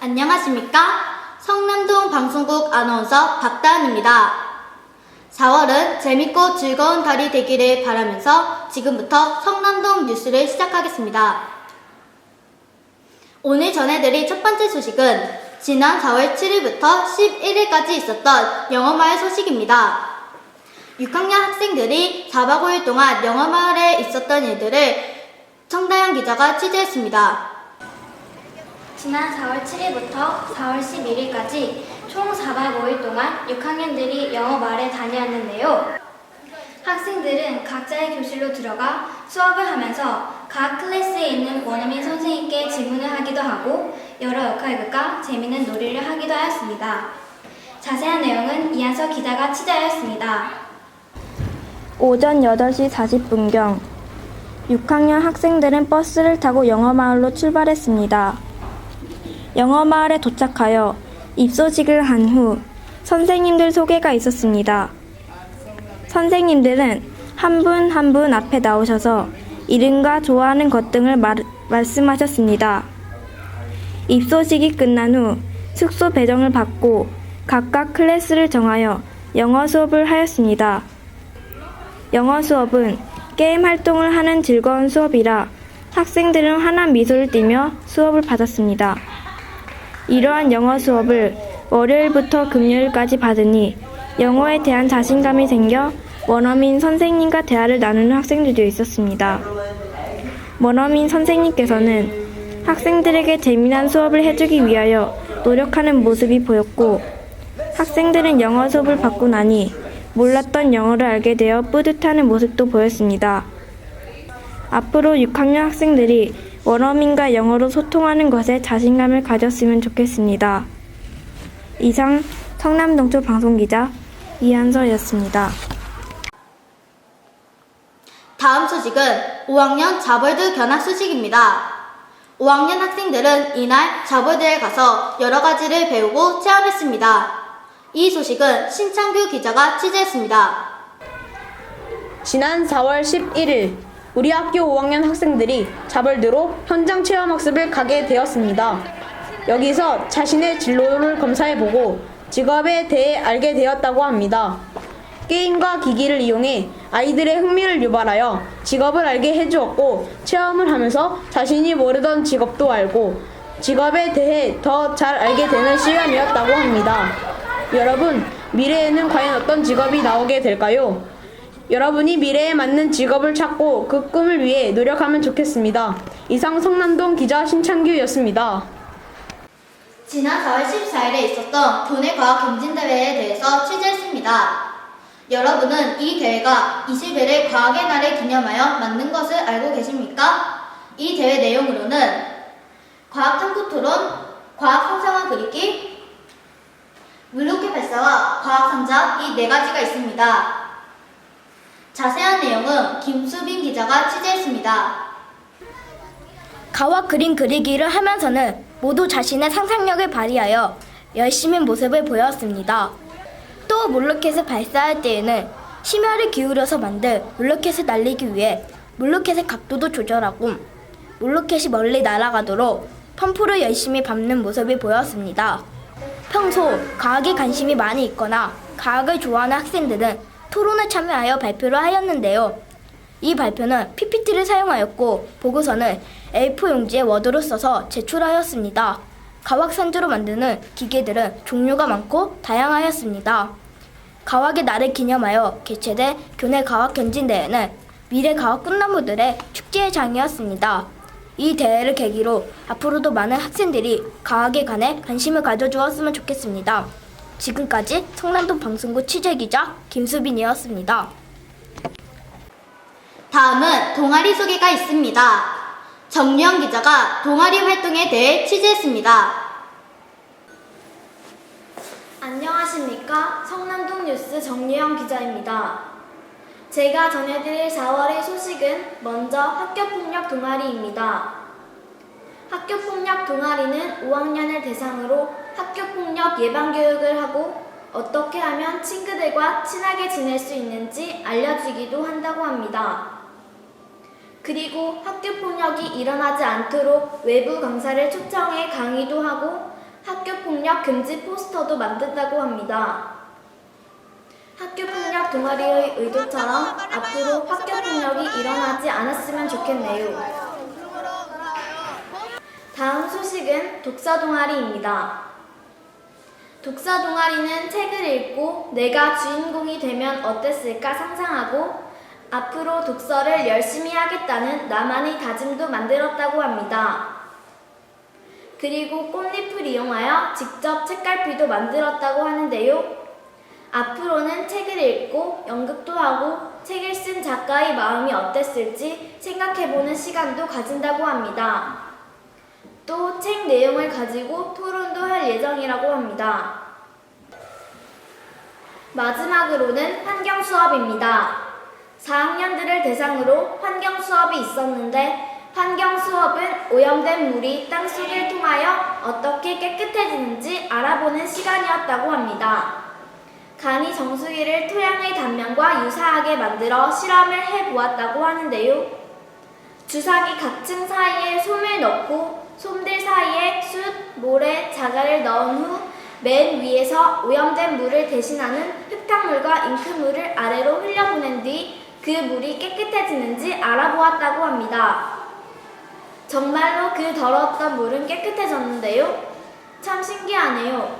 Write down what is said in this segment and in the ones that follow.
안녕하십니까? 성남동 방송국 아나운서 박다은입니다. 4월은 재밌고 즐거운 달이 되기를 바라면서 지금부터 성남동 뉴스를 시작하겠습니다. 오늘 전해드릴 첫 번째 소식은 지난 4월 7일부터 11일까지 있었던 영어마을 소식입니다. 6학년 학생들이 4박 5일 동안 영어마을에 있었던 일들을 청다현 기자가 취재했습니다. 지난 4월 7일부터 4월 11일까지 총 4박 5일 동안 6학년들이 영어마을에 다녀왔는데요. 학생들은 각자의 교실로 들어가 수업을 하면서 각 클래스에 있는 원어민 선생님께 질문을 하기도 하고 여러 역할극과 재미있는 놀이를 하기도 하였습니다. 자세한 내용은 이한서 기자가 취재하였습니다. 오전 8시 40분경 6학년 학생들은 버스를 타고 영어마을로 출발했습니다. 영어마을에 도착하여 입소식을 한 후 선생님들 소개가 있었습니다. 선생님들은 한 분 한 분 앞에 나오셔서 이름과 좋아하는 것 등을 말씀하셨습니다. 입소식이 끝난 후 숙소 배정을 받고 각각 클래스를 정하여 영어 수업을 하였습니다. 영어 수업은 게임 활동을 하는 즐거운 수업이라 학생들은 환한 미소를 띠며 수업을 받았습니다. 이러한 영어 수업을 월요일부터 금요일까지 받으니 영어에 대한 자신감이 생겨 원어민 선생님과 대화를 나누는 학생들도 있었습니다. 원어민 선생님께서는 학생들에게 재미난 수업을 해주기 위하여 노력하는 모습이 보였고 학생들은 영어 수업을 받고 나니 몰랐던 영어를 알게 되어 뿌듯해하는 모습도 보였습니다. 앞으로 6학년 학생들이 원어민과 영어로 소통하는 것에 자신감을 가졌으면 좋겠습니다. 이상 성남동초 방송기자 이한서였습니다. 다음 소식은 5학년 자벌드 견학 소식입니다. 5학년 학생들은 이날 자벌드에 가서 여러 가지를 배우고 체험했습니다. 이 소식은 신창규 기자가 취재했습니다. 지난 4월 11일 우리 학교 5학년 학생들이 자벌드로 현장 체험학습을 가게 되었습니다. 여기서 자신의 진로를 검사해보고 직업에 대해 알게 되었다고 합니다. 게임과 기기를 이용해 아이들의 흥미를 유발하여 직업을 알게 해주었고 체험을 하면서 자신이 모르던 직업도 알고 직업에 대해 더 잘 알게 되는 시간이었다고 합니다. 여러분, 미래에는 과연 어떤 직업이 나오게 될까요? 여러분이 미래에 맞는 직업을 찾고 그 꿈을 위해 노력하면 좋겠습니다. 이상 성남동 기자 신창규였습니다. 지난 4월 14일에 있었던 도내 과학 경진대회에 대해서 취재했습니다. 여러분은 이 대회가 20일의 과학의 날을 기념하여 만든 것을 알고 계십니까? 이 대회 내용으로는 과학 탐구 토론, 과학 형상화 그리기, 물로켓 발사와 과학 상자 이 4가지가 있습니다. 자세한 내용은 김수빈 기자가 취재했습니다. 가와 그림 그리기를 하면서는 모두 자신의 상상력을 발휘하여 열심히 모습을 보였습니다. 또 물로켓을 발사할 때에는 심혈을 기울여서 만든 물로켓을 날리기 위해 물로켓의 각도도 조절하고 물로켓이 멀리 날아가도록 펌프를 열심히 밟는 모습을 보였습니다. 평소 과학에 관심이 많이 있거나 과학을 좋아하는 학생들은 토론에 참여하여 발표를 하였는데요. 이 발표는 PPT를 사용하였고 보고서는 A4 용지에 워드로 써서 제출하였습니다. 가학산주로 만드는 기계들은 종류가 많고 다양하였습니다. 가학의 날을 기념하여 개최된 교내 가학 경진대회는 미래 가학 꿈나무들의 축제의 장이었습니다. 이 대회를 계기로 앞으로도 많은 학생들이 가학에 관해 관심을 가져주었으면 좋겠습니다. 지금까지 성남동 방송국 취재기자 김수빈이었습니다. 다음은 동아리 소개가 있습니다. 정유영 기자가 동아리 활동에 대해 취재했습니다. 안녕하십니까? 성남동 뉴스 정유영 기자입니다. 제가 전해드릴 4월의 소식은 먼저 학교폭력 동아리입니다. 학교폭력 동아리는 5학년을 대상으로 학교폭력 예방교육을 하고 어떻게 하면 친구들과 친하게 지낼 수 있는지 알려주기도 한다고 합니다. 그리고 학교폭력이 일어나지 않도록 외부 강사를 초청해 강의도 하고 학교폭력 금지 포스터도 만든다고 합니다. 학교폭력 동아리의 의도처럼 앞으로 학교폭력이 일어나지 않았으면 좋겠네요. 다음 소식은 독서 동아리입니다. 독서 동아리는 책을 읽고 내가 주인공이 되면 어땠을까 상상하고 앞으로 독서를 열심히 하겠다는 나만의 다짐도 만들었다고 합니다. 그리고 꽃잎을 이용하여 직접 책갈피도 만들었다고 하는데요. 앞으로는 책을 읽고 연극도 하고 책을 쓴 작가의 마음이 어땠을지 생각해보는 시간도 가진다고 합니다. 또 책 내용을 가지고 토론도 할 예정이라고 합니다. 마지막으로는 환경 수업입니다. 4학년들을 대상으로 환경 수업이 있었는데 환경 수업은 오염된 물이 땅속을 통하여 어떻게 깨끗해지는지 알아보는 시간이었다고 합니다. 간이 정수기를 토양의 단면과 유사하게 만들어 실험을 해보았다고 하는데요. 주사기 각 층 사이에 솜을 넣고 솜들 사이에 숯, 모래, 자갈을 넣은 후 맨 위에서 오염된 물을 대신하는 흙탕물과 잉크물을 아래로 흘려보낸 뒤 그 물이 깨끗해지는지 알아보았다고 합니다. 정말로 그 더러웠던 물은 깨끗해졌는데요. 참 신기하네요.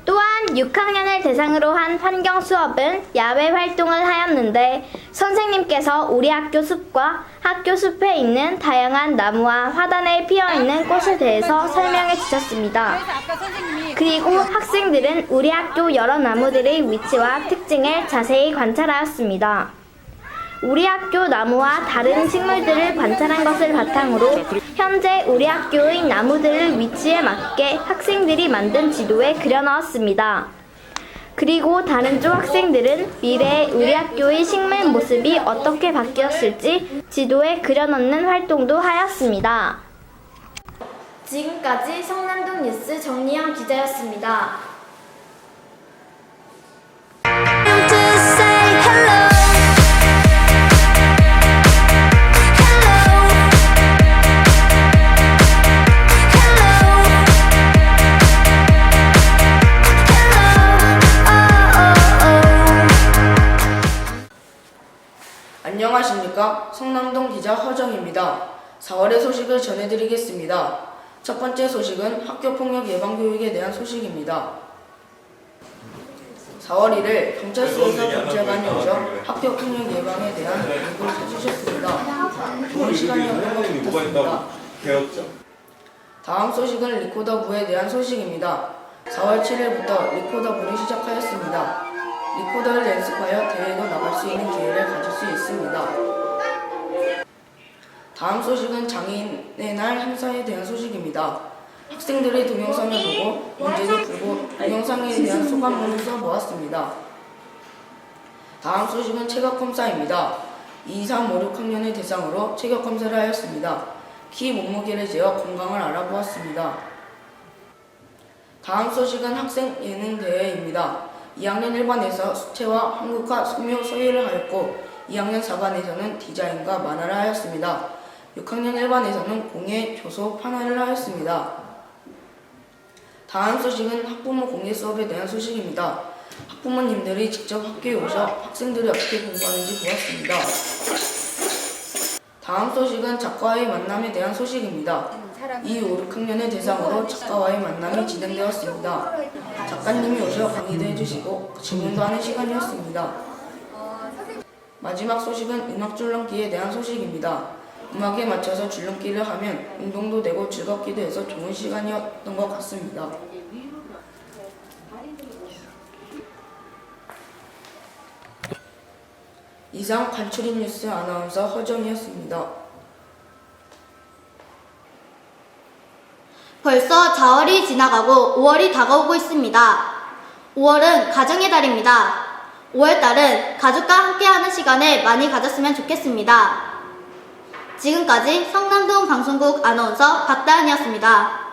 또한 6학년을 대상으로 한 환경 수업은 야외 활동을 하였는데 선생님께서 우리 학교 숲과 학교 숲에 있는 다양한 나무와 화단에 피어있는 꽃에 대해서 설명해 주셨습니다. 그리고 학생들은 우리 학교 여러 나무들의 위치와 특징을 자세히 관찰하였습니다. 우리 학교 나무와 다른 식물들을 관찰한 것을 바탕으로 현재 우리 학교의 나무들의 위치에 맞게 학생들이 만든 지도에 그려넣었습니다. 그리고 다른 쪽 학생들은 미래의 우리 학교의 식물 모습이 어떻게 바뀌었을지 지도에 그려넣는 활동도 하였습니다. 지금까지 성남동 뉴스 정리영 기자였습니다. 안녕하십니까. 성남동 기자 허정입니다. 4월의 소식을 전해드리겠습니다. 첫 번째 소식은 학교폭력 예방교육에 대한 소식입니다. 4월 1일 경찰서에서 경찰관이 오셔 학교폭력 예방에 대한 교육을 해주셨습니다. 좋은 시간이었던 것 같았습니다. 다음 소식은 리코더부에 대한 소식입니다. 4월 7일부터 리코더부를 시작하였습니다. 리코더를 연습하여 대회도 나갈 수 있는 기회를 가질 수 있습니다. 다음 소식은 장애인의 날 행사에 대한 소식입니다. 학생들의 동영상을 보고 문제도 풀고 동영상에 대한 소감문을 써보았습니다. 다음 소식은 체격검사입니다. 2, 3, 5, 6학년을 대상으로 체격검사를 하였습니다. 키, 몸무게를 재어 건강을 알아보았습니다. 다음 소식은 학생 예능 대회입니다. 2학년 1반에서 수채화, 한국화, 성묘, 서예를 하였고 2학년 4반에서는 디자인과 만화를 하였습니다. 6학년 1반에서는 공예, 조소, 판화를 하였습니다. 다음 소식은 학부모 공예 수업에 대한 소식입니다. 학부모님들이 직접 학교에 오셔 학생들이 어떻게 공부하는지 보았습니다. 다음 소식은 작가와의 만남에 대한 소식입니다. 2, 5, 6학년을 대상으로 작가와의 만남이 진행되었습니다. 작가님이 오셔 강의도 해주시고 질문도 하는 시간이었습니다. 마지막 소식은 음악 줄넘기에 대한 소식입니다. 음악에 맞춰서 줄넘기를 하면 운동도 되고 즐겁기도 해서 좋은 시간이었던 것 같습니다. 이상 간추린 뉴스 아나운서 허정이었습니다. 벌써 4월이 지나가고 5월이 다가오고 있습니다. 5월은 가정의 달입니다. 5월달은 가족과 함께하는 시간을 많이 가졌으면 좋겠습니다. 지금까지 성남동 방송국 아나운서 박다은이었습니다.